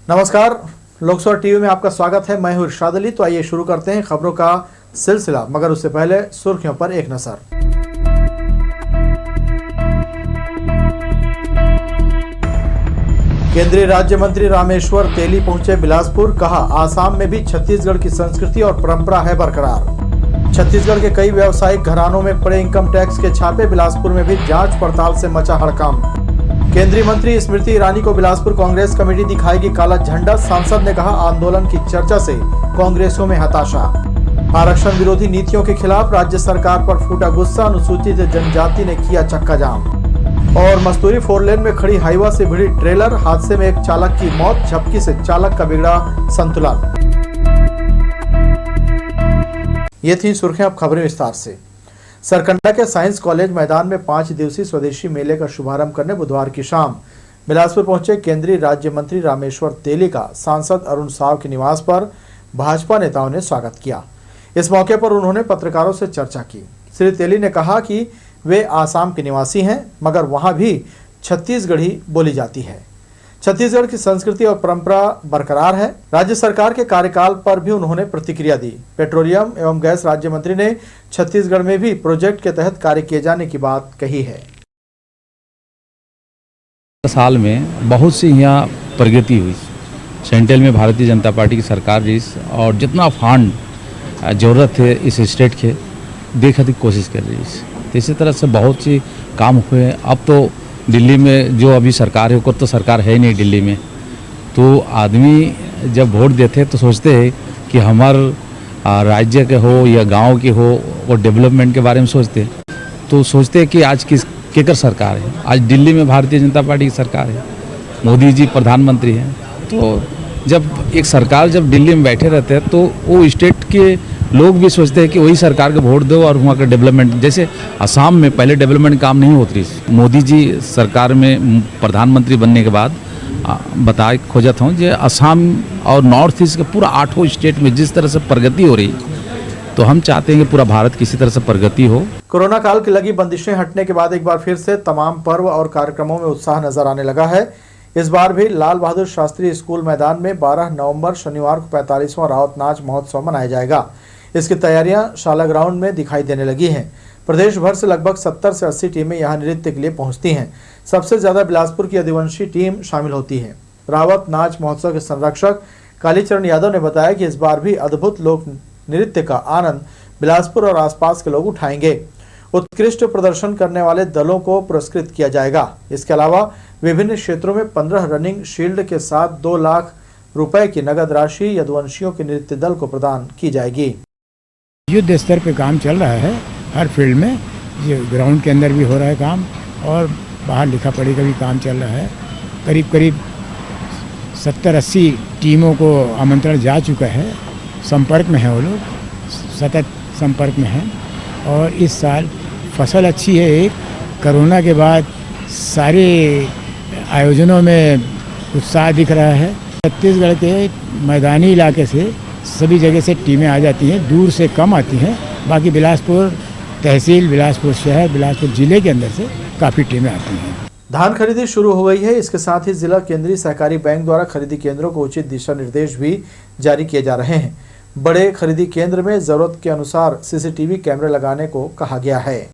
नमस्कार, लोकसभा टीवी में आपका स्वागत है। मैं हूं इरशाद अली। तो आइए शुरू करते हैं खबरों का सिलसिला, मगर उससे पहले सुर्खियों पर एक नजर। केंद्रीय राज्य मंत्री रामेश्वर तेली पहुंचे बिलासपुर। कहा, आसाम में भी छत्तीसगढ़ की संस्कृति और परंपरा है बरकरार। छत्तीसगढ़ के कई व्यावसायिक घरानों में पड़े इनकम टैक्स के छापे। बिलासपुर में भी जांच पड़ताल से मचा हड़कंप। केंद्रीय मंत्री स्मृति ईरानी को बिलासपुर कांग्रेस कमेटी दिखाएगी काला झंडा। सांसद ने कहा, आंदोलन की चर्चा से कांग्रेसियों में हताशा। आरक्षण विरोधी नीतियों के खिलाफ राज्य सरकार पर फूटा गुस्सा। अनुसूचित जनजाति ने किया चक्का जाम। और मस्तूरी 4 लेन में खड़ी हाईवा से भिड़ी ट्रेलर। हादसे में एक चालक की मौत। झपकी से चालक का बिगड़ा संतुलन। ये थी सुर्खियां। अब खबरें विस्तार से। सरकंडा के साइंस कॉलेज मैदान में 5 दिवसीय स्वदेशी मेले का शुभारंभ करने बुधवार की शाम बिलासपुर पहुंचे केंद्रीय राज्य मंत्री रामेश्वर तेली का सांसद अरुण साव के निवास पर भाजपा नेताओं ने स्वागत किया। इस मौके पर उन्होंने पत्रकारों से चर्चा की। श्री तेली ने कहा कि वे आसाम के निवासी हैं, मगर वहां भी छत्तीसगढ़ी बोली जाती है। छत्तीसगढ़ की संस्कृति और परंपरा बरकरार है। राज्य सरकार के कार्यकाल पर भी उन्होंने प्रतिक्रिया दी। पेट्रोलियम एवं गैस राज्य मंत्री ने छत्तीसगढ़ में भी प्रोजेक्ट के तहत कार्य किए जाने की बात कही है। साल में बहुत सी यहाँ प्रगति हुई। सेंट्रल में भारतीय जनता पार्टी की सरकार रही और जितना फंड जरूरत है इस स्टेट के देखने की कोशिश कर रही है। इसी तरह से बहुत सी काम हुए। अब तो दिल्ली में जो अभी सरकार है, वो तो सरकार है ही नहीं दिल्ली में। तो आदमी जब वोट देते हैं तो सोचते हैं कि हमारे राज्य के हो या गांव के हो, वो डेवलपमेंट के बारे में सोचते हैं। तो सोचते हैं कि आज किस केकर सरकार है। आज दिल्ली में भारतीय जनता पार्टी की सरकार है, मोदी जी प्रधानमंत्री हैं। तो जब एक सरकार जब दिल्ली में बैठे रहते हैं तो वो स्टेट के लोग भी सोचते हैं कि वही सरकार को वोट दो और वहाँ का डेवलपमेंट। जैसे असम में पहले डेवलपमेंट काम नहीं होती। मोदी जी सरकार में प्रधानमंत्री बनने के बाद बताए खोजत हूँ जो असम और नॉर्थ ईस्ट के पूरा 8 स्टेट में जिस तरह से प्रगति हो रही, तो हम चाहते हैं कि पूरा भारत किसी तरह से प्रगति हो। कोरोना काल की लगी बंदिशें हटने के बाद एक बार फिर से तमाम पर्व और कार्यक्रमों में उत्साह नजर आने लगा है। इस बार भी लाल बहादुर शास्त्री स्कूल मैदान में 12 नवंबर शनिवार को 45वां रावत नाच महोत्सव मनाया जाएगा। इसकी तैयारियां शाला ग्राउंड में दिखाई देने लगी हैं। प्रदेश भर से लगभग 70 से 80 टीमें यहां नृत्य के लिए पहुंचती हैं। सबसे ज्यादा बिलासपुर की आदिवासी टीम शामिल होती है। रावत नाच महोत्सव के संरक्षक कालीचरण यादव ने बताया कि इस बार भी अद्भुत लोक नृत्य का आनंद बिलासपुर और आसपास के लोग उठाएंगे। उत्कृष्ट प्रदर्शन करने वाले दलों को पुरस्कृत किया जाएगा। इसके अलावा विभिन्न क्षेत्रों में 15 रनिंग शील्ड के साथ 2 लाख रुपए की नगद राशि यदुवंशियों के नृत्य दल को प्रदान की जाएगी। युद्ध स्तर पे काम चल रहा है हर फील्ड में। ये ग्राउंड के अंदर भी हो रहा है काम और बाहर लिखा पढ़ी का भी काम चल रहा है। करीब 70-80 टीमों को आमंत्रण जा चुका है। संपर्क में है वो लोग, सतत संपर्क में हैं। और इस साल फसल अच्छी है। एक कोरोना के बाद सारे आयोजनों में उत्साह दिख रहा है। छत्तीसगढ़ के मैदानी इलाके से सभी जगह से टीमें आ जाती हैं, दूर से कम आती हैं। बाकी बिलासपुर तहसील, बिलासपुर शहर, बिलासपुर जिले के अंदर से काफ़ी टीमें आती हैं। धान खरीदी शुरू हो गई है। इसके साथ ही जिला केंद्रीय सहकारी बैंक द्वारा खरीदी केंद्रों को उचित दिशा निर्देश भी जारी किए जा रहे हैं। बड़े खरीदी केंद्र में जरूरत के अनुसार सीसीटीवी कैमरे लगाने को कहा गया है।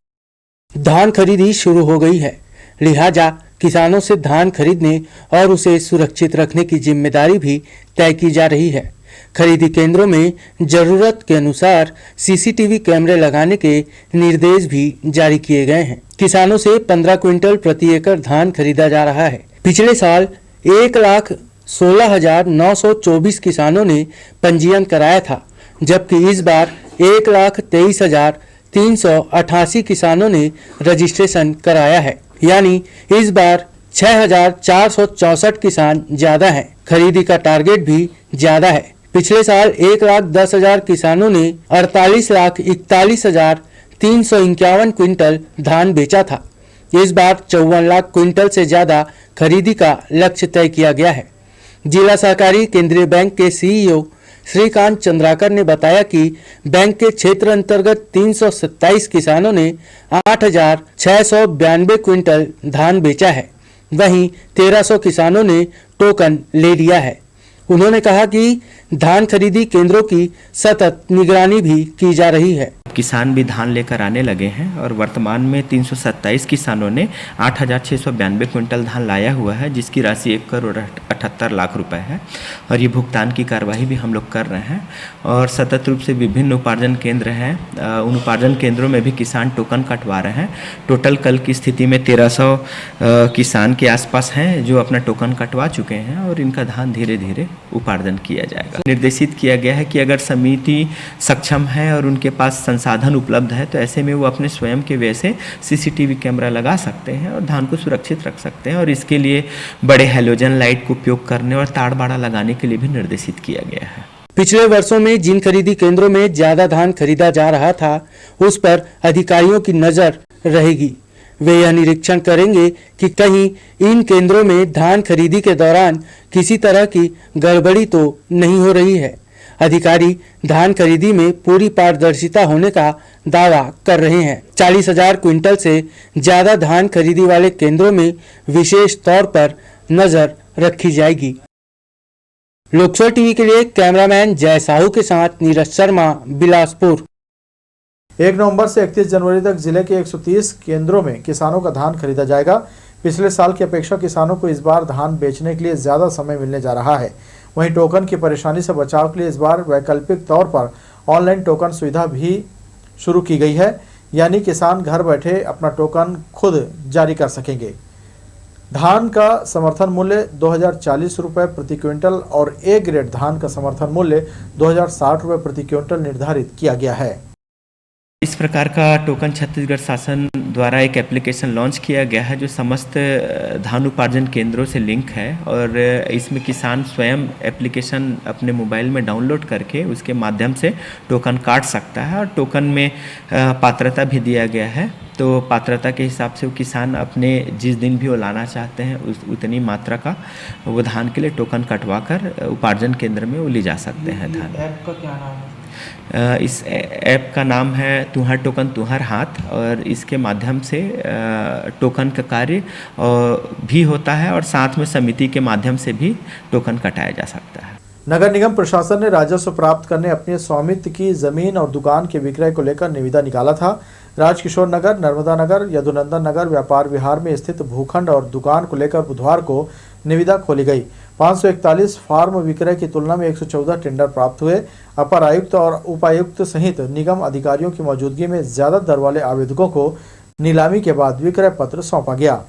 धान खरीदी शुरू हो गई है, लिहाजा किसानों से धान खरीदने और उसे सुरक्षित रखने की जिम्मेदारी भी तय की जा रही है। खरीदी केंद्रों में जरूरत के अनुसार सीसीटीवी कैमरे लगाने के निर्देश भी जारी किए गए हैं। किसानों से 15 क्विंटल प्रति एकड़ धान खरीदा जा रहा है। पिछले साल 1,16,924 किसानों ने पंजीयन कराया था, जबकि इस बार 1,23,388 किसानों ने रजिस्ट्रेशन कराया है। यानी इस बार 6,464 किसान ज्यादा हैं। खरीदी का टारगेट भी ज्यादा है। पिछले साल 1,10,000 किसानों ने 48,41,351 क्विंटल धान बेचा था। इस बार 54 लाख क्विंटल से ज्यादा खरीदी का लक्ष्य तय किया गया है। जिला सहकारी केंद्रीय बैंक के सीईओ श्रीकांत चंद्राकर ने बताया कि बैंक के क्षेत्र अंतर्गत 327 किसानों ने 8,692 क्विंटल धान बेचा है। वहीं 1,300 किसानों ने टोकन ले लिया है। उन्होंने कहा कि धान खरीदी केंद्रों की सतत निगरानी भी की जा रही है। किसान भी धान लेकर आने लगे हैं और वर्तमान में 327 किसानों ने 8,692 क्विंटल धान लाया हुआ है, जिसकी राशि 1,78,00,000 रुपए है और ये भुगतान की कार्यवाही भी हम लोग कर रहे हैं। और सतत रूप से विभिन्न उपार्जन केंद्र हैं, उन उपार्जन केंद्रों में भी किसान टोकन कटवा रहे हैं। टोटल कल की स्थिति में 1300 किसान के आसपास हैं जो अपना टोकन कटवा चुके हैं और इनका धान धीरे धीरे उपार्जन किया जाएगा। निर्देशित किया गया है कि अगर समिति सक्षम है और उनके पास साधन उपलब्ध है तो ऐसे में वो अपने स्वयं के व्यय से सीसीटीवी कैमरा लगा सकते हैं और धान को सुरक्षित रख सकते हैं और इसके लिए बड़े हैलोजन लाइट का उपयोग करने और तार बाड़ा लगाने के लिए भी निर्देशित किया गया है। पिछले वर्षों में जिन खरीदी केंद्रों में ज्यादा धान खरीदा जा रहा था उस पर अधिकारियों की नजर रहेगी। वे यह निरीक्षण करेंगे कि कहीं इन केंद्रों में धान खरीदी के दौरान किसी तरह की गड़बड़ी तो नहीं हो रही है। अधिकारी धान खरीदी में पूरी पारदर्शिता होने का दावा कर रहे हैं। 40,000 क्विंटल से ज्यादा धान खरीदी वाले केंद्रों में विशेष तौर पर नजर रखी जाएगी। लोकसभा टीवी के लिए कैमरामैन जय साहू के साथ नीरज शर्मा, बिलासपुर। 1 नवंबर से 31 जनवरी तक जिले के 130 केंद्रों में किसानों का धान खरीदा जाएगा। पिछले साल की अपेक्षा किसानों को इस बार धान बेचने के लिए ज्यादा समय मिलने जा रहा है। वहीं टोकन की परेशानी से बचाव के लिए इस बार वैकल्पिक तौर पर ऑनलाइन टोकन सुविधा भी शुरू की गई है, यानी किसान घर बैठे अपना टोकन खुद जारी कर सकेंगे। धान का समर्थन मूल्य 2,040 रुपये प्रति क्विंटल और ए ग्रेड धान का समर्थन मूल्य 2,060 रुपये प्रति क्विंटल निर्धारित किया गया है। इस प्रकार का टोकन छत्तीसगढ़ शासन द्वारा एक एप्लीकेशन लॉन्च किया गया है जो समस्त धान उपार्जन केंद्रों से लिंक है और इसमें किसान स्वयं एप्लीकेशन अपने मोबाइल में डाउनलोड करके उसके माध्यम से टोकन काट सकता है और टोकन में पात्रता भी दिया गया है। तो पात्रता के हिसाब से वो किसान अपने जिस दिन भी वो लाना चाहते हैं उतनी मात्रा का वो धान के लिए टोकन कटवा कर उपार्जन केंद्र में वो ले जा सकते हैं धान। ऐप का क्या नाम है? इस ऐप का नाम है तुहर टोकन तुहर हाथ और इसके माध्यम से टोकन का कार्य भी होता है और साथ में समिति के माध्यम से भी टोकन कटाया जा सकता है। नगर निगम प्रशासन ने राजस्व प्राप्त करने अपने स्वामित्व की जमीन और दुकान के विक्रय को लेकर निविदा निकाला था। राजकिशोर नगर, नर्मदा नगर, यदुनंदन नगर व्यापार विहार में स्थित भूखंड और दुकान को लेकर बुधवार को निविदा खोली गई। 541 फार्म विक्रय की तुलना में 114 टेंडर प्राप्त हुए। अपर आयुक्त और उपायुक्त सहित निगम अधिकारियों की मौजूदगी में ज्यादा दर वाले आवेदकों को नीलामी के बाद विक्रय पत्र सौंपा गया।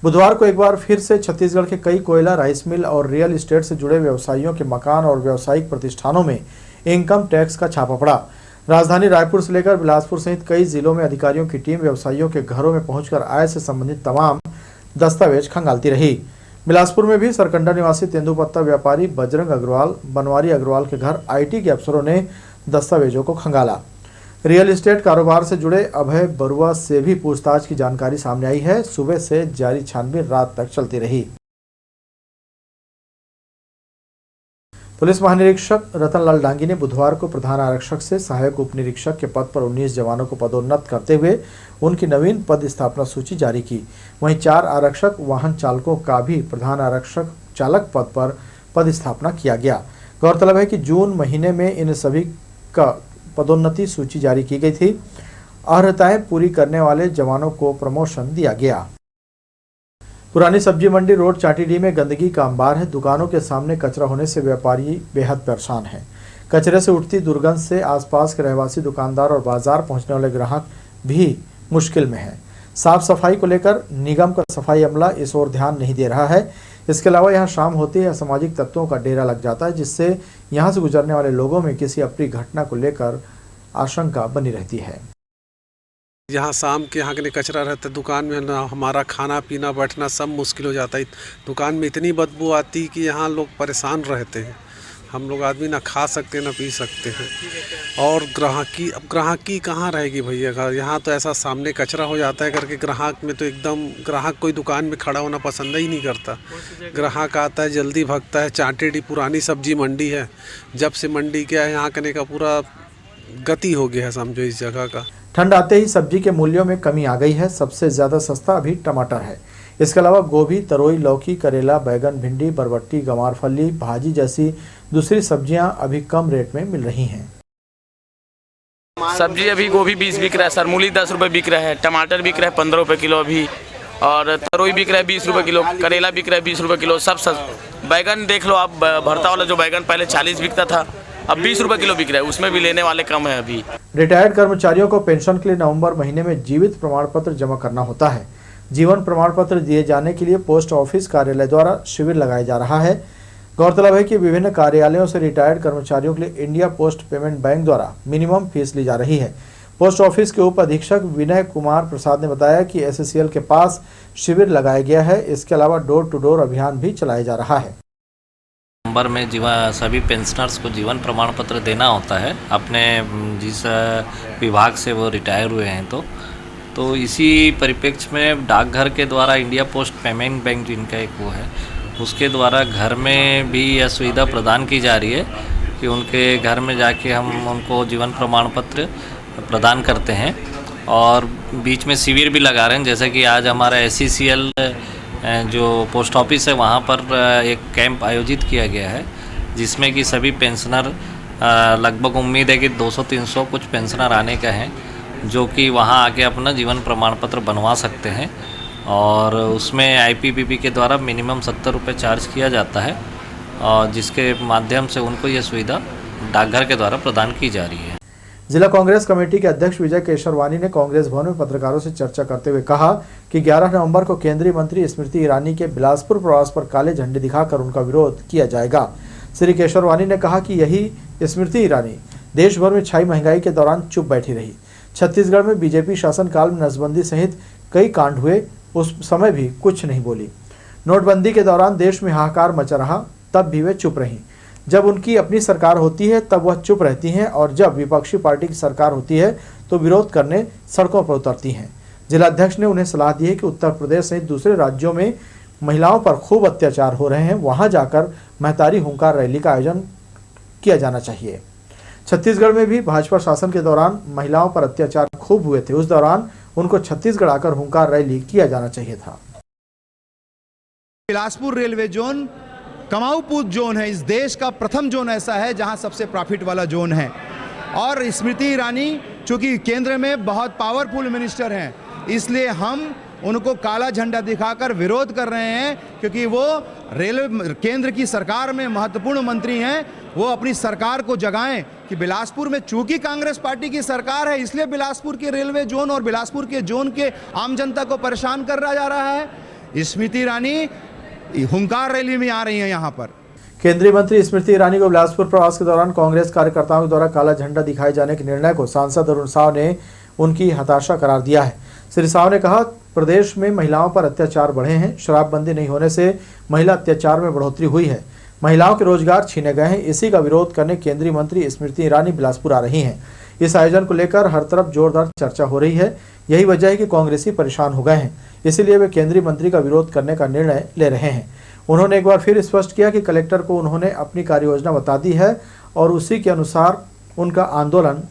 बुधवार को एक बार फिर से छत्तीसगढ़ के कई कोयला, राइस मिल और रियल एस्टेट से जुड़े व्यवसायियों के मकान और व्यावसायिक प्रतिष्ठानों में इनकम टैक्स का छापा पड़ा। राजधानी रायपुर से लेकर बिलासपुर सहित कई जिलों में अधिकारियों की टीम व्यवसायियों के घरों में पहुंचकर आय से संबंधित तमाम दस्तावेज खंगालती रही। बिलासपुर में भी सरकंडा निवासी तेंदुपत्ता व्यापारी बजरंग अग्रवाल, बनवारी अग्रवाल के घर आईटी के अफसरों ने दस्तावेजों को खंगाला। रियल एस्टेट कारोबार से जुड़े अभय बरुआ से भी पूछताछ की जानकारी सामने आई है। सुबह से जारी छानबीन रात तक चलती रही। पुलिस महानिरीक्षक रतनलाल डांगी ने बुधवार को प्रधान आरक्षक से सहायक उप निरीक्षक के पद पर 19 जवानों को पदोन्नत करते हुए उनकी नवीन पद स्थापना सूची जारी की। वहीं 4 आरक्षक वाहन चालकों का भी प्रधान आरक्षक चालक पद पर पद स्थापना किया गया। गौरतलब है कि जून महीने में इन सभी का पदोन्नति सूची जारी की गई थी। अर्हताएं पूरी करने वाले जवानों को प्रमोशन दिया गया। पुरानी सब्जी मंडी रोड चाटीडीह में गंदगी का अंबार है। दुकानों के सामने कचरा होने से व्यापारी बेहद परेशान हैं। कचरे से उठती दुर्गंध से आसपास के रहवासी, दुकानदार और बाजार पहुंचने वाले ग्राहक भी मुश्किल में हैं। साफ सफाई को लेकर निगम का सफाई अमला इस ओर ध्यान नहीं दे रहा है। इसके अलावा यहाँ शाम होते ही असामाजिक तत्वों का डेरा लग जाता है, जिससे यहाँ से गुजरने वाले लोगों में किसी अप्रिय घटना को लेकर आशंका बनी रहती है। यहाँ शाम के यहाँ के लिए कचरा रहता है, दुकान में ना हमारा खाना पीना बैठना सब मुश्किल हो जाता है। दुकान में इतनी बदबू आती है कि यहाँ लोग परेशान रहते हैं। हम लोग आदमी ना खा सकते ना पी सकते हैं। और अब ग्राहकी कहाँ रहेगी भैया? यहाँ तो ऐसा सामने कचरा हो जाता है करके ग्राहक में तो एकदम ग्राहक कोई दुकान में खड़ा होना पसंद ही नहीं करता। ग्राहक आता है जल्दी भागता है। चाटीडीह पुरानी सब्जी मंडी है, जब से मंडी क्या है यहाँ करने का पूरा गति हो गया है समझो इस जगह का। ठंड आते ही सब्जी के मूल्यों में कमी आ गई है। सबसे ज्यादा सस्ता अभी टमाटर है। इसके अलावा गोभी, तरोई, लौकी, करेला, बैगन, भिंडी, बरबट्टी, गंवारफली, भाजी जैसी दूसरी सब्जियां अभी कम रेट में मिल रही हैं। सब्जी अभी गोभी 20 बिक रहा है, सरमूली 10 रुपये बिक रहा है, टमाटर बिक रहा है 15 रुपये किलो अभी, और तरोई बिक रहा है 20 रुपये किलो, करेला बिक रहा है 20 रुपये किलो, सब बैगन देख लो आप, भरता वाला जो बैगन पहले 40 बिकता था अब 20 रुपये किलो बिक रहा है, उसमें भी लेने वाले कम है अभी। रिटायर्ड कर्मचारियों को पेंशन के लिए नवंबर महीने में जीवित प्रमाण पत्र जमा करना होता है। जीवन प्रमाण पत्र दिए जाने के लिए पोस्ट ऑफिस कार्यालय द्वारा शिविर लगाया जा रहा है। गौरतलब है कि विभिन्न कार्यालयों से रिटायर्ड कर्मचारियों के लिए इंडिया पोस्ट पेमेंट बैंक द्वारा मिनिमम फीस ली जा रही है। पोस्ट ऑफिस के उप अधीक्षक विनय कुमार प्रसाद ने बताया कि SCCL के पास शिविर लगाया गया है। इसके अलावा डोर टू डोर अभियान भी चलाया जा रहा है। नवंबर में सभी पेंशनर्स को जीवन प्रमाण पत्र देना होता है अपने जिस विभाग से वो रिटायर हुए हैं। तो इसी परिप्रेक्ष्य में डाकघर के द्वारा इंडिया पोस्ट पेमेंट बैंक जिनका एक वो है, उसके द्वारा घर में भी यह सुविधा प्रदान की जा रही है कि उनके घर में जाके हम उनको जीवन प्रमाण पत्र प्रदान करते हैं। और बीच में शिविर भी लगा रहे हैं, जैसे कि आज हमारा SCCL जो पोस्ट ऑफिस है वहाँ पर एक कैंप आयोजित किया गया है, जिसमें कि सभी पेंशनर लगभग उम्मीद है कि 200-300 कुछ पेंशनर आने का है, जो कि वहाँ आके अपना जीवन प्रमाण पत्र बनवा सकते हैं। और उसमें IPPB के द्वारा मिनिमम 70 रुपये चार्ज किया जाता है, और जिसके माध्यम से उनको ये सुविधा डाकघर के द्वारा प्रदान की जा रही है। जिला कांग्रेस कमेटी के अध्यक्ष विजय केशरवानी ने कांग्रेस भवन में पत्रकारों से चर्चा करते हुए कहा कि 11 नवंबर को केंद्रीय मंत्री स्मृति ईरानी के बिलासपुर प्रवास पर काले झंडे दिखाकर उनका विरोध किया जाएगा। श्री केशरवानी ने कहा कि यही स्मृति ईरानी देश भर में छाई महंगाई के दौरान चुप बैठी रही। छत्तीसगढ़ में बीजेपी शासनकाल में नसबंदी सहित कई कांड हुए, उस समय भी कुछ नहीं बोली। नोटबंदी के दौरान देश में हाहाकार मचा रहा, तब भी वे चुप रहीं। जब उनकी अपनी सरकार होती है तब वह चुप रहती हैं, और जब विपक्षी पार्टी की सरकार होती है तो विरोध करने सड़कों पर उतरती हैं। जिला अध्यक्ष ने उन्हें सलाह दी है कि उत्तर प्रदेश सहित दूसरे राज्यों में महिलाओं पर खूब अत्याचार हो रहे हैं, वहां जाकर महतारी हुंकार रैली का आयोजन किया जाना चाहिए। छत्तीसगढ़ में भी भाजपा शासन के दौरान महिलाओं पर अत्याचार खूब हुए थे, उस दौरान उनको छत्तीसगढ़ आकर हुंकार रैली किया जाना चाहिए था। बिलासपुर रेलवे जोन कमाऊपूत जोन है, इस देश का प्रथम जोन ऐसा है जहां सबसे प्रॉफिट वाला जोन है। और स्मृति ईरानी चूंकि केंद्र में बहुत पावरफुल मिनिस्टर हैं, इसलिए हम उनको काला झंडा दिखाकर विरोध कर रहे हैं, क्योंकि वो रेलवे केंद्र की सरकार में महत्वपूर्ण मंत्री हैं। वो अपनी सरकार को जगाएं कि बिलासपुर में चूंकि कांग्रेस पार्टी की सरकार है, इसलिए बिलासपुर के रेलवे जोन और बिलासपुर के जोन के आम जनता को परेशान कर जा रहा है। स्मृति ईरानी हुंकार रैली में आ रही हैं यहाँ पर। केंद्रीय मंत्री स्मृति ईरानी को बिलासपुर प्रवास के दौरान कांग्रेस कार्यकर्ताओं के द्वारा काला झंडा दिखाए जाने के निर्णय को सांसद अरुण साव ने उनकी हताशा करार दिया है। श्री साव ने कहा, प्रदेश में महिलाओं पर अत्याचार बढ़े हैं। शराबबंदी नहीं होने से महिला अत्याचार में बढ़ोतरी हुई है, महिलाओं के रोजगार छीने गए हैं। इसी का विरोध करने केंद्रीय मंत्री स्मृति ईरानी बिलासपुर आ रही हैं। इस आयोजन को लेकर हर तरफ जोरदार चर्चा हो रही है। यही वजह है कि कांग्रेसी परेशान हो गए हैं, इसीलिए वे केंद्रीय मंत्री का विरोध करने का निर्णय ले रहे हैं। उन्होंने एक बार फिर स्पष्ट किया कि कलेक्टर को उन्होंने अपनी कार्ययोजना बता दी है और उसी के अनुसार उनका आंदोलन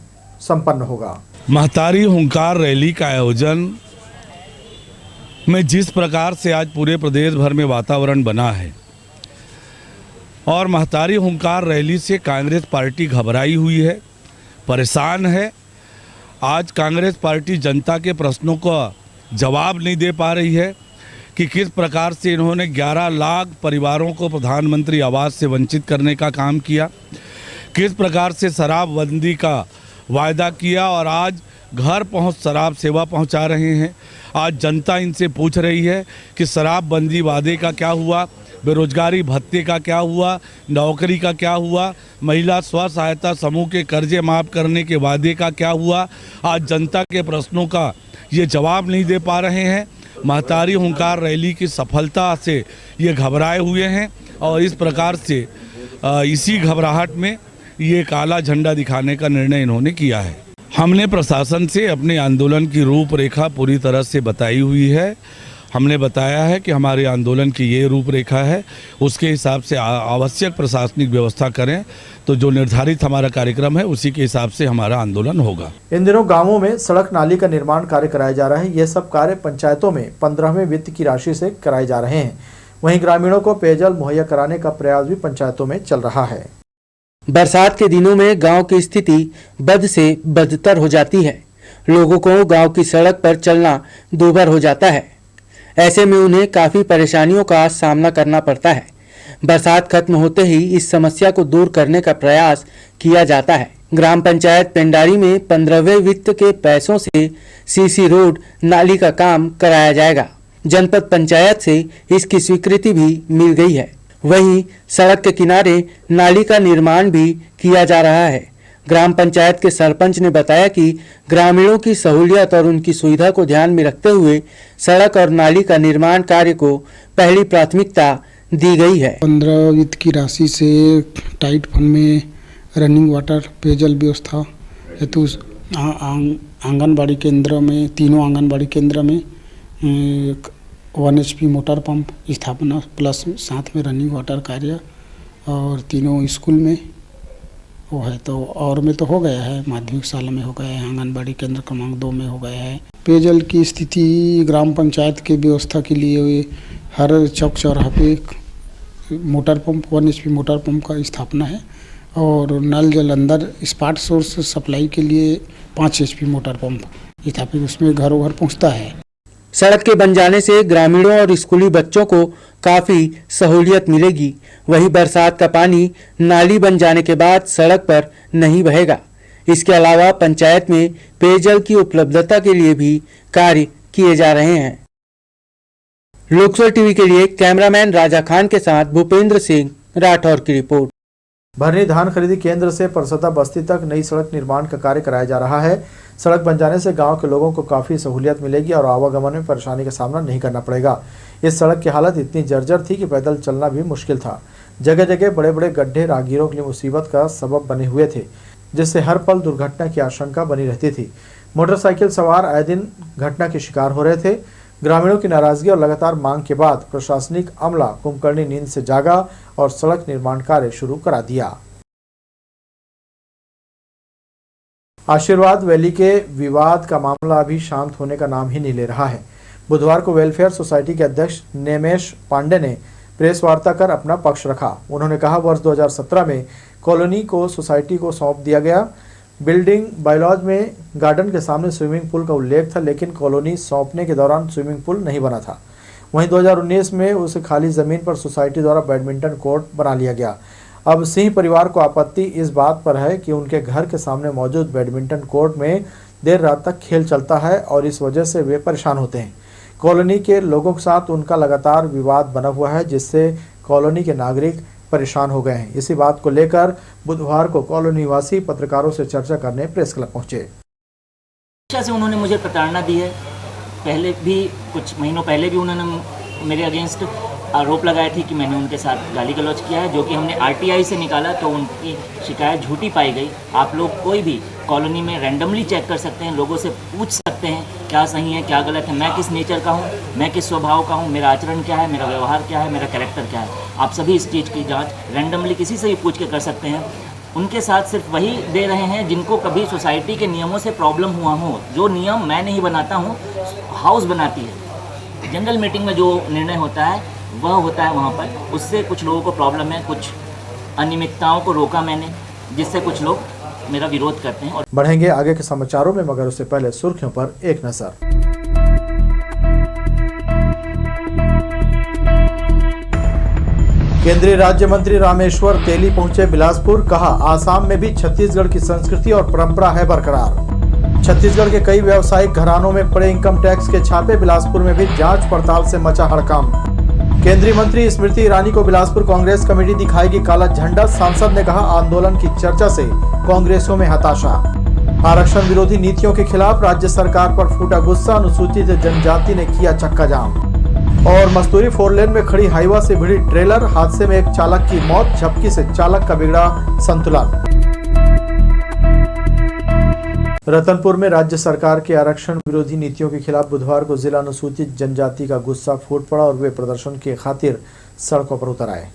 संपन्न होगा। महतारी हुंकार रैली का आयोजन में जिस प्रकार से आज पूरे प्रदेश भर में वातावरण बना है, और महतारी हुंकार रैली से कांग्रेस पार्टी घबराई हुई है, परेशान है। आज कांग्रेस पार्टी जनता के प्रश्नों का जवाब नहीं दे पा रही है कि किस प्रकार से इन्होंने 11 लाख परिवारों को प्रधानमंत्री आवास से वंचित करने का काम किया, किस प्रकार से शराबबंदी का वायदा किया और आज घर पहुंच शराब सेवा पहुंचा रहे हैं। आज जनता इनसे पूछ रही है कि शराबबंदी वादे का क्या हुआ, बेरोजगारी भत्ते का क्या हुआ, नौकरी का क्या हुआ, महिला स्व सहायता समूह के कर्जे माफ़ करने के वादे का क्या हुआ। आज जनता के प्रश्नों का ये जवाब नहीं दे पा रहे हैं। महतारी हुंकार रैली की सफलता से ये घबराए हुए हैं और इस प्रकार से इसी घबराहट में ये काला झंडा दिखाने का निर्णय इन्होंने किया है। हमने प्रशासन से अपने आंदोलन की रूपरेखा पूरी तरह से बताई हुई है। हमने बताया है कि हमारे आंदोलन की ये रूपरेखा है, उसके हिसाब से आवश्यक प्रशासनिक व्यवस्था करें तो जो निर्धारित हमारा कार्यक्रम है उसी के हिसाब से हमारा आंदोलन होगा। इन दिनों गांवों में सड़क नाली का निर्माण कार्य कराया जा रहा है। ये सब कार्य पंचायतों में 15वें वित्त की राशि से कराए जा रहे हैं। वहीं ग्रामीणों को पेयजल मुहैया कराने का प्रयास भी पंचायतों में चल रहा है। बरसात के दिनों में गांव की स्थिति बद से बदतर हो जाती है। लोगों को गांव की सड़क पर चलना दूभर हो जाता है। ऐसे में उन्हें काफी परेशानियों का सामना करना पड़ता है। बरसात खत्म होते ही इस समस्या को दूर करने का प्रयास किया जाता है। ग्राम पंचायत पेंडारी में 15वें वित्त के पैसों से सीसी रोड नाली का काम कराया जाएगा। जनपद पंचायत से इसकी स्वीकृति भी मिल गई है। वहीं सड़क के किनारे नाली का निर्माण भी किया जा रहा है। ग्राम पंचायत के सरपंच ने बताया कि ग्रामीणों की सहूलियत और उनकी सुविधा को ध्यान में रखते हुए सड़क और नाली का निर्माण कार्य को पहली प्राथमिकता दी गई है। 15 वित्त की राशि से टाइट फंड में रनिंग वाटर पेयजल व्यवस्था हेतु आंगनबाड़ी केंद्र में तीनों आंगनबाड़ी केंद्र में 1 HP मोटर पंप स्थापना प्लस साथ में रनिंग वाटर कार्य और तीनों स्कूल में वो है। तो और में तो हो गया है, माध्यमिक शाला में हो गया है, आंगनबाड़ी केंद्र क्रमांक 2 में हो गया है। पेयजल की स्थिति ग्राम पंचायत के व्यवस्था के लिए हर चौक चौराहा पे motor pump 1 HP motor pump का स्थापना है और नल जल अंदर स्पार्ट सोर्स सप्लाई के लिए 5 HP मोटर पंप स्थापित उसमें घरों घर पहुँचता है। सड़क के बन जाने से ग्रामीणों और स्कूली बच्चों को काफी सहूलियत मिलेगी। वहीं बरसात का पानी नाली बन जाने के बाद सड़क पर नहीं बहेगा। इसके अलावा पंचायत में पेयजल की उपलब्धता के लिए भी कार्य किए जा रहे हैं। लोकसभा टीवी के लिए कैमरामैन राजा खान के साथ भूपेंद्र सिंह राठौर की रिपोर्ट। भरनी धान खरीदी केंद्र से परसदा बस्ती तक नई सड़क निर्माण का कार्य कराया जा रहा है। सड़क बन जाने से गांव के लोगों को काफ़ी सहूलियत मिलेगी और आवागमन में परेशानी का सामना नहीं करना पड़ेगा। इस सड़क की हालत इतनी जर्जर थी कि पैदल चलना भी मुश्किल था। जगह जगह बड़े बड़े गड्ढे राहगीरों के लिए मुसीबत का सबब बने हुए थे, जिससे हर पल दुर्घटना की आशंका बनी रहती थी। मोटरसाइकिल सवार आए दिन घटना के शिकार हो रहे थे। ग्रामीणों की नाराजगी और लगातार मांग के बाद प्रशासनिक अमला कुंभकर्णी नींद से जागा और सड़क निर्माण कार्य शुरू करा दिया। आशीर्वाद वैली के विवाद का मामला अभी शांत होने का नाम ही नहीं ले रहा है। बुधवार को वेलफेयर सोसाइटी के अध्यक्ष नेमेश पांडे ने प्रेस वार्ता कर अपना पक्ष रखा। उन्होंने कहा, वर्ष 2017 में कॉलोनी को सोसाइटी को सौंप दिया गया। बिल्डिंग बायलॉज में गार्डन के सामने स्विमिंग पूल का उल्लेख था, लेकिन कॉलोनी सौंपने के दौरान स्विमिंग पूल नहीं बना था। वहीं 2019 में उस खाली जमीन पर सोसाइटी द्वारा बैडमिंटन कोर्ट बना लिया गया। अब सिंह परिवार को आपत्ति इस बात पर है कि उनके घर के सामने मौजूद बैडमिंटन कोर्ट में देर रात तक खेल चलता है और इस वजह से वे परेशान होते हैं। कॉलोनी के लोगों के साथ उनका लगातार विवाद बना हुआ है, जिससे कॉलोनी के नागरिक परेशान हो गए हैं। इसी बात को लेकर बुधवार को कॉलोनी निवासी पत्रकारों से चर्चा करने प्रेस क्लब पहुंचे। से उन्होंने मुझे प्रताड़ना दी है। पहले भी कुछ महीनों पहले भी उन्होंने मेरे अगेंस्ट आरोप लगाए थे कि मैंने उनके साथ गाली गलौज किया है, जो कि हमने RTI से निकाला तो उनकी शिकायत झूठी पाई गई। आप लोग कोई भी कॉलोनी में रैंडमली चेक कर सकते हैं, लोगों से पूछ सकते हैं क्या सही है क्या गलत है, मैं किस नेचर का हूँ, मैं किस स्वभाव का हूँ, मेरा आचरण क्या है, मेरा व्यवहार क्या है, मेरा कैरेक्टर क्या है। आप सभी इस चीज़ की जाँच रैंडमली किसी से भी पूछ के कर सकते हैं। उनके साथ सिर्फ वही दे रहे हैं जिनको कभी सोसाइटी के नियमों से प्रॉब्लम हुआ हो। जो नियम मैं नहीं बनाता हूँ, हाउस बनाती है। जनरल मीटिंग में जो निर्णय होता है वह होता है वहाँ पर। उससे कुछ लोगों को प्रॉब्लम है, कुछ अनियमितताओं को रोका मैंने, जिससे कुछ लोग मेरा विरोध करते हैं। और बढ़ेंगे आगे के समाचारों में, मगर उससे पहले सुर्खियों पर एक नजर। केंद्रीय राज्य मंत्री रामेश्वर तेली पहुंचे बिलासपुर। कहा, आसाम में भी छत्तीसगढ़ की संस्कृति और परंपरा है बरकरार। छत्तीसगढ़ के कई व्यावसायिक घरानों में पड़े इनकम टैक्स के छापे। बिलासपुर में भी जांच पड़ताल से मचा हड़कंप। केंद्रीय मंत्री स्मृति ईरानी को बिलासपुर कांग्रेस कमेटी दिखाएगी काला झंडा। सांसद ने कहा, आंदोलन की चर्चा से कांग्रेसियों में हताशा। आरक्षण विरोधी नीतियों के खिलाफ राज्य सरकार पर फूटा गुस्सा। अनुसूचित जनजाति ने किया चक्का जाम। और मस्तूरी 4 लेन में खड़ी हाईवा से भिड़ी ट्रेलर। हादसे में एक चालक की मौत, झपकी से चालक का बिगड़ा संतुलन। रतनपुर में राज्य सरकार के आरक्षण विरोधी नीतियों के खिलाफ बुधवार को जिला अनुसूचित जनजाति का गुस्सा फूट पड़ा और वे प्रदर्शन के खातिर सड़कों पर उतर आए।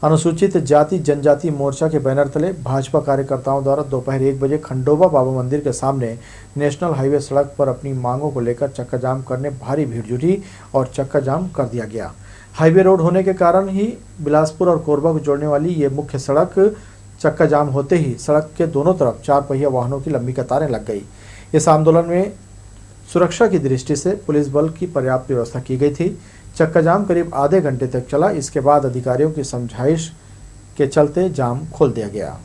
अनुसूचित जाति जनजाति मोर्चा के बैनर तले भाजपा कार्यकर्ताओं द्वारा दोपहर 1 बजे खंडोबा बाबा मंदिर के सामने नेशनल हाईवे सड़क पर अपनी मांगों को लेकर चक्का जाम करने भारी भीड़ जुटी और चक्का जाम कर दिया गया। हाईवे रोड होने के कारण ही बिलासपुर और कोरबा को जोड़ने वाली ये मुख्य सड़क चक्का जाम होते ही सड़क के दोनों तरफ 4 पहिया वाहनों की लंबी कतारें लग गई। इस आंदोलन में सुरक्षा की दृष्टि से पुलिस बल की पर्याप्त व्यवस्था की गई थी। चक्का जाम करीब आधे घंटे तक चला। इसके बाद अधिकारियों की समझाइश के चलते जाम खोल दिया गया।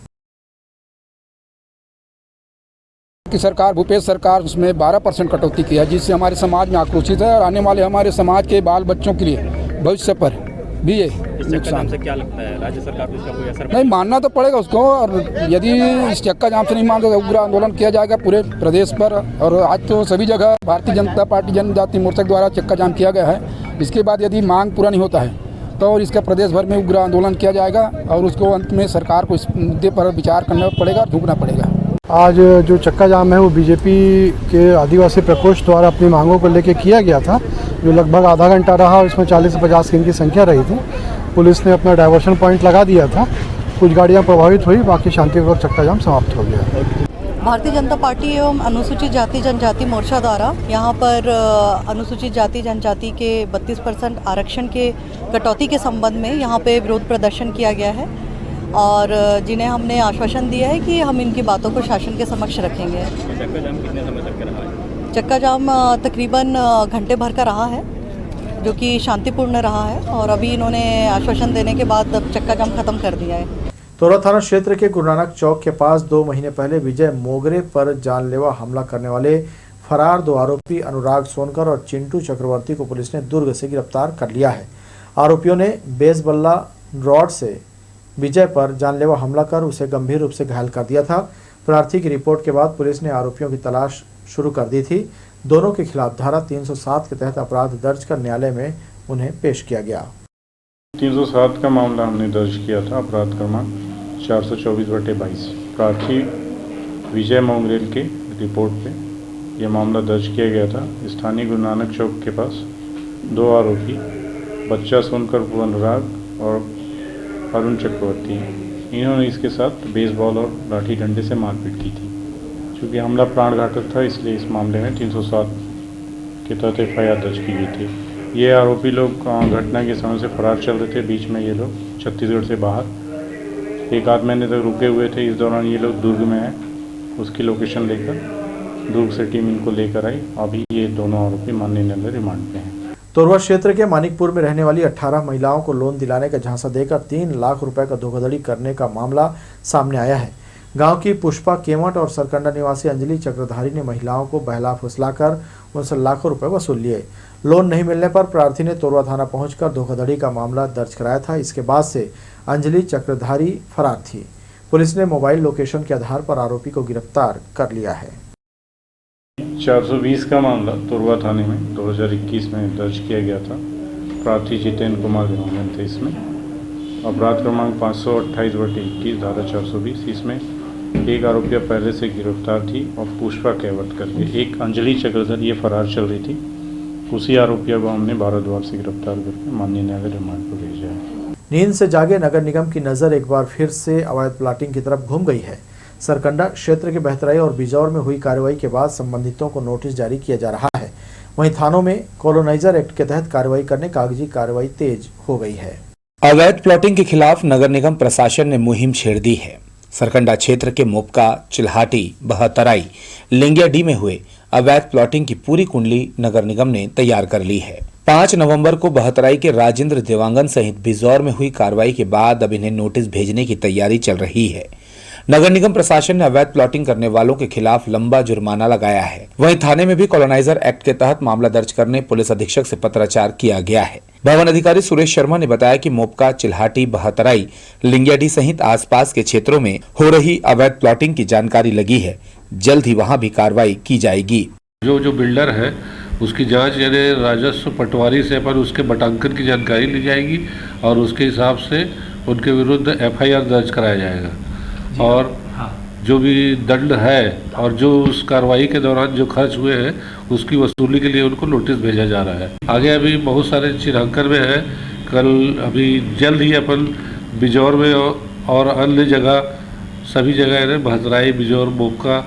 की सरकार भूपेश सरकार उसमें 12% कटौती किया, जिससे हमारे समाज में आक्रोशित है और आने वाले हमारे समाज के बाल बच्चों के लिए भविष्य पर भी ये नुकसान से क्या लगता है राज्य सरकार को इसका कोई असर नहीं मानना तो पड़ेगा उसको, और यदि इस चक्का जाम से नहीं मानते तो उग्र आंदोलन किया जाएगा पूरे प्रदेश पर। और आज तो सभी जगह भारतीय जनता पार्टी जनजाति मोर्चा द्वारा चक्का जाम किया गया है। इसके बाद यदि मांग पूरा नहीं होता है तो और इसका प्रदेश भर में उग्र आंदोलन किया जाएगा और उसको अंत में सरकार को इस मुद्दे पर विचार करना पड़ेगा, झुकना पड़ेगा। आज जो चक्का जाम है वो बीजेपी के आदिवासी प्रकोष्ठ द्वारा अपनी मांगों को लेकर किया गया था, जो लगभग आधा घंटा रहा। इसमें 40 से 50 की संख्या रही थी। पुलिस ने अपना डाइवर्शन पॉइंट लगा दिया था, कुछ गाड़ियां प्रभावित हुई, बाकी शांतिपूर्वक चक्का जाम समाप्त हो गया। भारतीय जनता पार्टी एवं अनुसूचित जाति जनजाति मोर्चा द्वारा यहाँ पर अनुसूचित जाति जनजाति के 32% आरक्षण के कटौती के संबंध में यहाँ पे विरोध प्रदर्शन किया गया है और जिन्हें हमने आश्वासन दिया है कि हम इनकी बातों को शासन के समक्ष रखेंगे। चक्का जाम कितने समय तक रहा है? चक्का जाम तकरीबन घंटे भर का रहा है, जो कि शांतिपूर्ण रहा है और अभी इन्होंने आश्वासन देने के बाद अब चक्का जाम खत्म कर दिया है। तोरा थाना क्षेत्र के गुरु नानक चौक के पास 2 महीने पहले विजय मोगरे पर जानलेवा हमला करने वाले फरार 2 आरोपी अनुराग सोनकर और चिंटू चक्रवर्ती को पुलिस ने दुर्ग से गिरफ्तार कर लिया है। आरोपियों ने बेसबल्ला रॉड से विजय पर जानलेवा हमला कर उसे गंभीर रूप से घायल कर दिया था। प्रार्थी की रिपोर्ट के बाद पुलिस ने आरोपियों की तलाश शुरू कर दी थी। दोनों के खिलाफ धारा 307 के तहत अपराध दर्ज कर न्यायालय में उन्हें पेश किया गया। 307 का मामला हमने दर्ज किया था, अपराध क्रमांक 424/22। प्रार्थी विजय मोंगरेल के रिपोर्ट पे यह मामला दर्ज किया गया था। स्थानीय गुरु नानक चौक के पास 2 आरोपी बच्चा सोनकर अनुराग और अरुण चक्रवर्ती, इन्होंने इसके साथ बेसबॉल और लाठी डंडे से मारपीट की थी। चूँकि हमला प्राण घातक था इसलिए इस मामले में 307 के तहत FIR दर्ज की गई थी। ये आरोपी लोग घटना के समय से फरार चल रहे थे। बीच में ये लोग छत्तीसगढ़ से बाहर 1 आध महीने तक रुके हुए थे। इस दौरान ये लोग दुर्ग में आए, उसकी लोकेशन लेकर दुर्ग से टीम इनको लेकर आई। अभी ये दोनों आरोपी माननीय न्यायालय रिमांड पे हैं। तोरवा क्षेत्र के मानिकपुर में रहने वाली 18 महिलाओं को लोन दिलाने का झांसा देकर 3 लाख रुपए का धोखाधड़ी करने का मामला सामने आया है। गांव की पुष्पा केमट और सरकंडा निवासी अंजलि चक्रधारी ने महिलाओं को बहला फुसलाकर उनसे लाखों रुपए वसूल लिए। लोन नहीं मिलने पर प्रार्थी ने तोरवा थाना पहुंचकर धोखाधड़ी का मामला दर्ज कराया था। इसके बाद से अंजलि चक्रधारी फरार थी। पुलिस ने मोबाइल लोकेशन के आधार पर आरोपी को गिरफ्तार कर लिया है। 420 का मामला तोरवा थाने में 2021 में दर्ज किया गया था। प्रार्थी जितेंद्र कुमार विनोदन थे। इसमें अपराध क्रमांक 528/21 धारा 420। इसमें एक आरोपी पहले से गिरफ्तार थी और पुष्पा केवट करके एक अंजलि चक्रधारी ये फरार चल रही थी। उसी आरोपियों को हमने भारद्वार से गिरफ्तार करके माननीय न्यायालय रिमांड पर भेजा है। नींद से जागे नगर निगम की नज़र एक बार फिर से अवैध प्लाटिंग की तरफ घूम गई है। सरकंडा क्षेत्र के बहतराई और बिजौर में हुई कार्रवाई के बाद संबंधितों को नोटिस जारी किया जा रहा है। वहीं थानों में कॉलोनाइजर एक्ट के तहत कार्रवाई करने कागजी कार्रवाई तेज हो गई है। अवैध प्लॉटिंग के खिलाफ नगर निगम प्रशासन ने मुहिम छेड़ दी है। सरकंडा क्षेत्र के मोपका, चिल्हाटी, बहतराई, लिंगियाडी में हुए अवैध प्लॉटिंग की पूरी कुंडली नगर निगम ने तैयार कर ली है। 5 नवंबर को बहतराई के राजेंद्र देवांगन सहित बिजौर में हुई कार्रवाई के बाद अब इन्हें नोटिस भेजने की तैयारी चल रही है। नगर निगम प्रशासन ने अवैध प्लॉटिंग करने वालों के खिलाफ लंबा जुर्माना लगाया है। वहीं थाने में भी कॉलोनाइजर एक्ट के तहत मामला दर्ज करने पुलिस अधीक्षक से पत्राचार किया गया है। भवन अधिकारी सुरेश शर्मा ने बताया कि मोपका, चिल्हाटी, बहतराई, लिंगियाडी सहित आसपास के क्षेत्रों में हो रही अवैध प्लॉटिंग की जानकारी लगी है। जल्द ही वहां भी कार्रवाई की जाएगी। जो बिल्डर है उसकी जांच यानी राजस्व पटवारी से पर उसके बटांकन की जानकारी ली जाएगी और उसके हिसाब से उनके विरुद्ध FIR दर्ज कराया जाएगा। और जो भी दंड है और जो उस कार्रवाई के दौरान जो खर्च हुए हैं उसकी वसूली के लिए उनको नोटिस भेजा जा रहा है। आगे अभी बहुत सारे चिन्हांकन में है। कल अभी जल्द ही अपन बिजौर में और अन्य जगह सभी जगह भद्राई, बिजौर, मोका,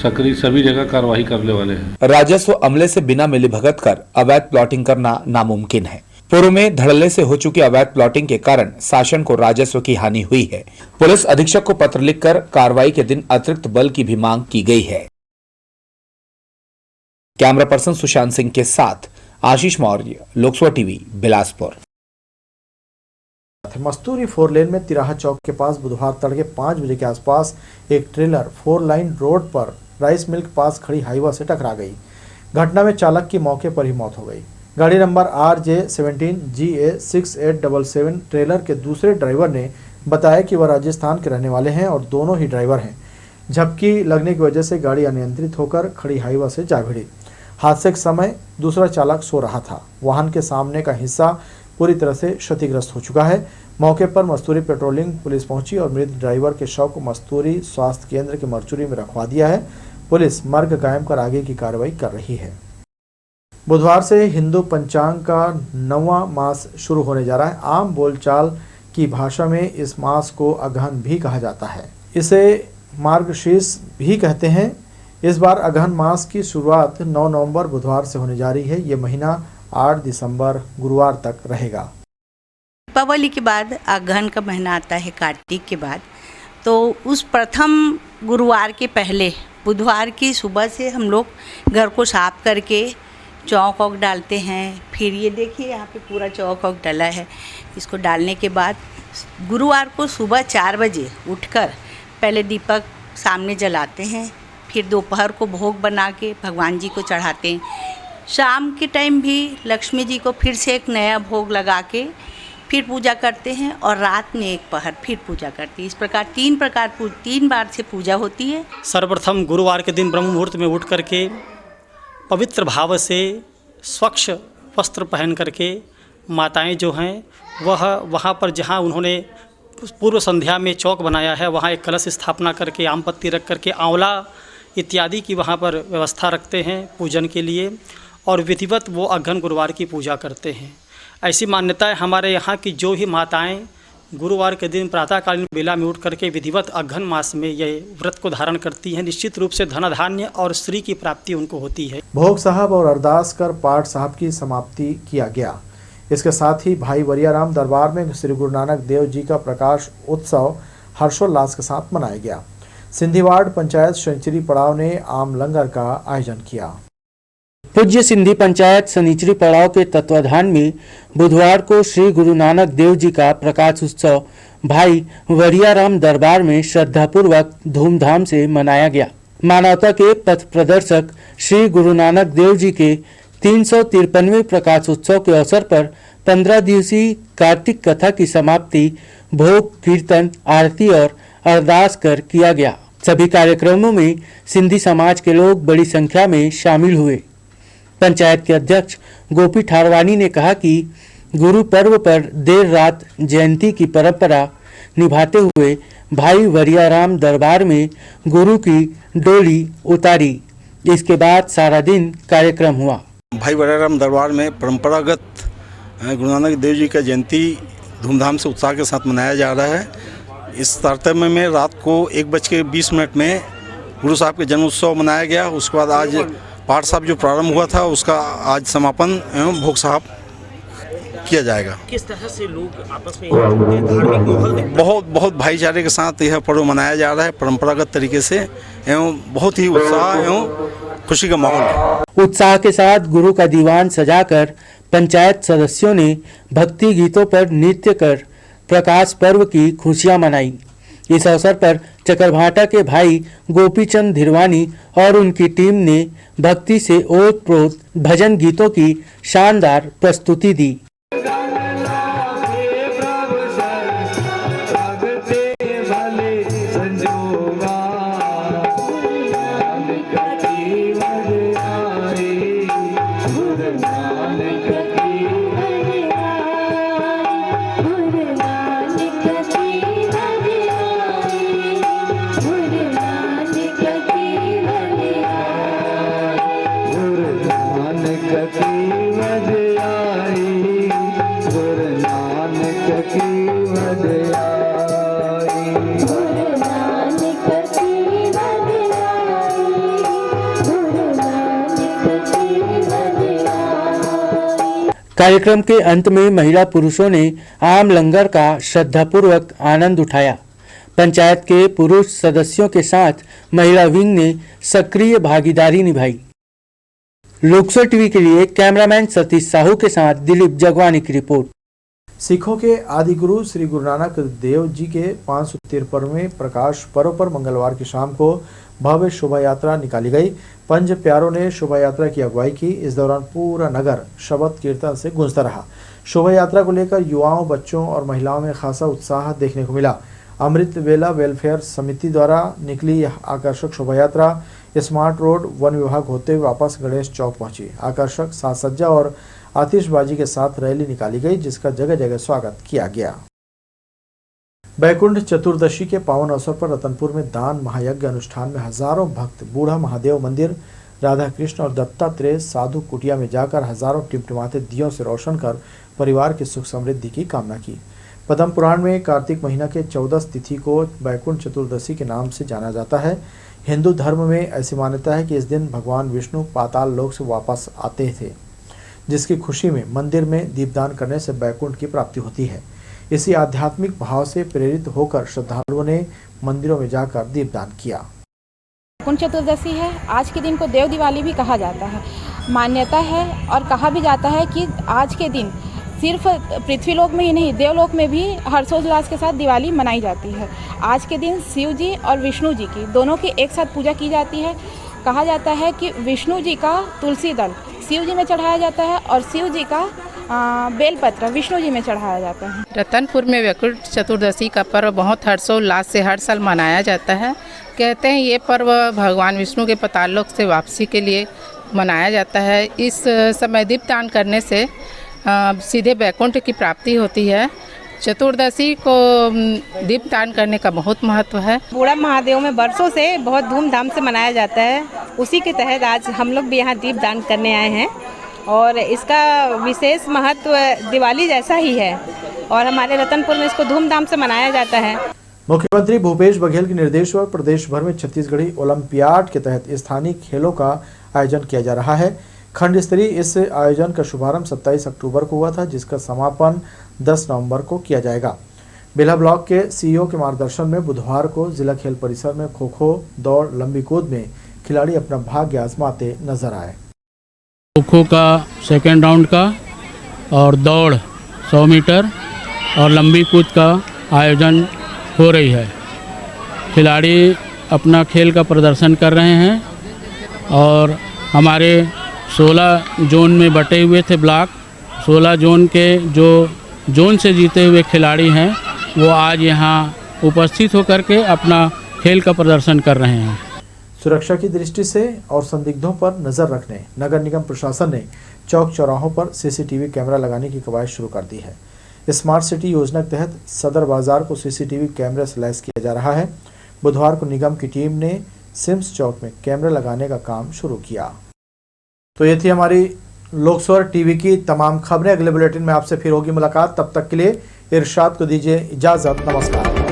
सकरी सभी जगह कार्रवाई करने वाले हैं। राजस्व अमले से बिना मिलीभगत कर अवैध प्लॉटिंग करना नामुमकिन है। पूर्व में धड़ल्ले से हो चुकी अवैध प्लॉटिंग के कारण शासन को राजस्व की हानि हुई है। पुलिस अधीक्षक को पत्र लिखकर कार्रवाई के दिन अतिरिक्त बल की भी मांग की गई है। कैमरा पर्सन सुशांत सिंह के साथ आशीष मौर्य, लोकसभा टीवी, बिलासपुर। मस्तूरी 4 लेन में तिराहा चौक के पास बुधवार तड़के 5 बजे के आसपास एक ट्रेलर 4 लाइन रोड पर राइस मिल के पास खड़ी हाईवा से टकरा गई। घटना में चालक की मौके पर ही मौत हो गई। गाड़ी नंबर RJ17GA6877 ट्रेलर के दूसरे ड्राइवर ने बताया कि वह राजस्थान के रहने वाले हैं और दोनों ही ड्राइवर हैं। झपकी लगने की वजह से गाड़ी अनियंत्रित होकर खड़ी हाईवा से जा भिड़ी। हादसे के समय दूसरा चालक सो रहा था। वाहन के सामने का हिस्सा पूरी तरह से क्षतिग्रस्त हो चुका है। मौके पर मस्तूरी पेट्रोलिंग पुलिस पहुंची और मृत ड्राइवर के शव को मस्तूरी स्वास्थ्य केंद्र के मर्चुरी में रखवा दिया है। पुलिस मर्ग कायम कर आगे की कार्रवाई कर रही है। बुधवार से हिंदू पंचांग का 9वां मास शुरू होने जा रहा है। आम बोलचाल की भाषा में इस मास को अगहन भी कहा जाता है। इसे मार्गशीर्ष भी कहते हैं। इस बार अगहन मास की शुरुआत 9 नवंबर बुधवार से होने जा रही है। ये महीना 8 दिसंबर गुरुवार तक रहेगा। दीपावली के बाद अगहन का महीना आता है, कार्तिक के बाद। तो उस प्रथम गुरुवार के पहले बुधवार की सुबह से हम लोग घर को साफ करके चौक वौक डालते हैं। फिर ये देखिए यहाँ पे पूरा चौक वौक डला है। इसको डालने के बाद गुरुवार को सुबह 4 बजे उठकर पहले दीपक सामने जलाते हैं। फिर दोपहर को भोग बना के भगवान जी को चढ़ाते हैं। शाम के टाइम भी लक्ष्मी जी को फिर से एक नया भोग लगा के फिर पूजा करते हैं और रात में एक पहर फिर पूजा करते हैं। इस प्रकार 3 बार से पूजा होती है। सर्वप्रथम गुरुवार के दिन ब्रह्म मुहूर्त में उठ करके पवित्र भाव से स्वच्छ वस्त्र पहन करके माताएं जो हैं वह वहाँ पर जहाँ उन्होंने पूर्व संध्या में चौक बनाया है वहाँ एक कलश स्थापना करके आम पत्ती रख करके आंवला इत्यादि की वहाँ पर व्यवस्था रखते हैं पूजन के लिए और विधिवत वो अगहन गुरुवार की पूजा करते हैं। ऐसी मान्यता है हमारे यहाँ की जो ही माताएं गुरुवार के दिन प्रातःकालीन बेला में उठ करके विधिवत अगहन मास में ये व्रत को धारण करती हैं, निश्चित रूप से धन धान्य और श्री की प्राप्ति उनको होती है। भोग साहब और अरदास कर पाठ साहब की समाप्ति किया गया। इसके साथ ही भाई वरियाराम दरबार में श्री गुरु नानक देव जी का प्रकाश उत्सव हर्षोल्लास के साथ मनाया गया। सिंधीवाड़ पंचायत शनिचरी पड़ाव ने आम लंगर का आयोजन किया। पूज्य सिंधी पंचायत शनिचरी पड़ाव के तत्वाधान में बुधवार को श्री गुरु नानक देव जी का प्रकाश उत्सव भाई वरियाराम दरबार में श्रद्धापूर्वक धूमधाम से मनाया गया। मानवता के पथ प्रदर्शक श्री गुरु नानक देव जी के 353वें प्रकाश उत्सव के अवसर पर 15 दिवसीय कार्तिक कथा की समाप्ति भोग, कीर्तन, आरती और अरदास कर किया गया। सभी कार्यक्रमों में सिंधी समाज के लोग बड़ी संख्या में शामिल हुए। पंचायत के अध्यक्ष गोपी ठारवानी ने कहा कि गुरु पर्व पर देर रात जयंती की परंपरा निभाते हुए भाई वरियाराम दरबार में गुरु की डोली उतारी। इसके बाद सारा दिन कार्यक्रम हुआ। भाई वरियाराम दरबार में परंपरागत गुरु नानक देव जी का जयंती धूमधाम से उत्साह के साथ मनाया जा रहा है। इस तारतम्य में रात को 1:20 में गुरु साहब के जन्म उत्सव मनाया गया। उसके बाद आज पाठ साहब जो प्रारंभ हुआ था उसका आज समापन एवं भोग साहब किया जाएगा। किस तरह से लोग आपस में धार्मिक माहौल बहुत भाईचारे के साथ यह पर्व मनाया जा रहा है परंपरागत तरीके से एवं बहुत ही उत्साह एवं खुशी का माहौल है। उत्साह के साथ गुरु का दीवान सजाकर पंचायत सदस्यों ने भक्ति गीतों पर नृत्य कर प्रकाश पर्व की खुशियां मनाई। इस अवसर पर चकरभाटा के भाई गोपीचंद धिरवानी और उनकी टीम ने भक्ति से ओत-प्रोत भजन गीतों की शानदार प्रस्तुति दी। कार्यक्रम के अंत में महिला पुरुषों ने आम लंगर का श्रद्धापूर्वक आनंद उठाया। पंचायत के पुरुष सदस्यों के साथ महिला विंग ने सक्रिय भागीदारी निभाई। लोकसर टीवी के लिए कैमरामैन सतीश साहू के साथ दिलीप जगवानी की रिपोर्ट। सिखों के आदि गुरु श्री गुरु नानक देव जी के 553वें प्रकाश पर्व पर मंगलवार की शाम को भव्य शोभा यात्रा निकाली गई। पंज प्यारों ने शोभा यात्रा की अगुवाई की। इस दौरान पूरा नगर शबद कीर्तन से गूंजता रहा। शोभा यात्रा को लेकर युवाओं, बच्चों और महिलाओं में खासा उत्साह देखने को मिला। अमृत वेला वेलफेयर समिति द्वारा निकली यह आकर्षक शोभा यात्रा स्मार्ट रोड वन विभाग होते हुए वापस गणेश चौक पहुंची। आकर्षक साज सज्जा और आतिशबाजी के साथ रैली निकाली गई, जिसका जगह जगह स्वागत किया गया। बैकुंठ चतुर्दशी के पावन अवसर पर रतनपुर में दान महायज्ञ अनुष्ठान में हजारों भक्त बूढ़ा महादेव मंदिर, राधा कृष्ण और दत्तात्रेय साधु कुटिया में जाकर हजारों टिमटिमाते दियों से रोशन कर परिवार की सुख समृद्धि की कामना की। पद्म पुराण में कार्तिक महीना के 14 तिथि को बैकुंठ चतुर्दशी के नाम से जाना जाता है। हिंदू धर्म में ऐसी मान्यता है कि इस दिन भगवान विष्णु पाताल लोक से वापस आते थे, जिसकी खुशी में मंदिर में दीपदान करने से बैकुंठ की प्राप्ति होती है। इसी आध्यात्मिक भाव से प्रेरित होकर श्रद्धालुओं ने मंदिरों में जाकर दीपदान किया। बैकुंठ चतुर्दशी है। आज के दिन को देव दिवाली भी कहा जाता है। मान्यता है और कहा भी जाता है कि आज के दिन सिर्फ पृथ्वीलोक में ही नहीं, देवलोक में भी हर्षोल्लास के साथ दिवाली मनाई जाती है। आज के दिन शिव जी और विष्णु जी की दोनों की एक साथ पूजा की जाती है। कहा जाता है कि विष्णु जी का तुलसी दल शिव जी में चढ़ाया जाता है और शिव जी का बेलपत्र विष्णु जी में चढ़ाया जाता है। रतनपुर में बैकुंठ चतुर्दशी का पर्व बहुत हर्षोल्लास से हर साल मनाया जाता है। कहते हैं ये पर्व भगवान विष्णु के पाताललोक से वापसी के लिए मनाया जाता है। इस समय दीपदान करने से सीधे बैकुंठ की प्राप्ति होती है। चतुर्दशी को दीपदान करने का बहुत महत्व है। बूढ़ा महादेव में वर्षों से बहुत धूमधाम से मनाया जाता है। उसी के तहत आज हम लोग भी यहाँ दीपदान करने आए हैं और इसका विशेष महत्व दिवाली जैसा ही है और हमारे रतनपुर में इसको धूमधाम से मनाया जाता है। मुख्यमंत्री भूपेश बघेल के निर्देश पर प्रदेश भर में छत्तीसगढ़ी ओलंपियाड के तहत स्थानीय खेलों का आयोजन किया जा रहा है। खंड स्तरीय इस आयोजन का शुभारंभ 27 अक्टूबर को हुआ था, जिसका समापन 10 नवंबर को किया जाएगा। बेला ब्लॉक के सीईओ के मार्गदर्शन में बुधवार को जिला खेल परिसर में खो-खो, दौड़, लंबी कूद में खिलाड़ी अपना भाग्य आजमाते नजर आए। खो-खो का सेकेंड राउंड का और दौड़ 100 मीटर और लंबी कूद का आयोजन हो रही है। खिलाड़ी अपना खेल का प्रदर्शन कर रहे हैं और हमारे 16 जोन में बटे हुए थे ब्लॉक। 16 जोन के जो जोन से जीते हुए खिलाड़ी हैं वो आज यहाँ उपस्थित होकर के अपना खेल का प्रदर्शन कर रहे हैं। सुरक्षा की दृष्टि से और संदिग्धों पर नजर रखने नगर निगम प्रशासन ने चौक चौराहों पर सीसीटीवी कैमरा लगाने की कवायद शुरू कर दी है। स्मार्ट सिटी योजना के तहत सदर बाजार को सीसीटीवी कैमरे से लैस किया जा रहा है। बुधवार को निगम की टीम ने सिम्स चौक में कैमरा लगाने का काम शुरू किया। तो ये थी हमारी लोकसर टीवी की तमाम खबरें। अगले बुलेटिन में आपसे फिर होगी मुलाकात। तब तक के लिए इरशाद को दीजिए इजाजत। नमस्कार।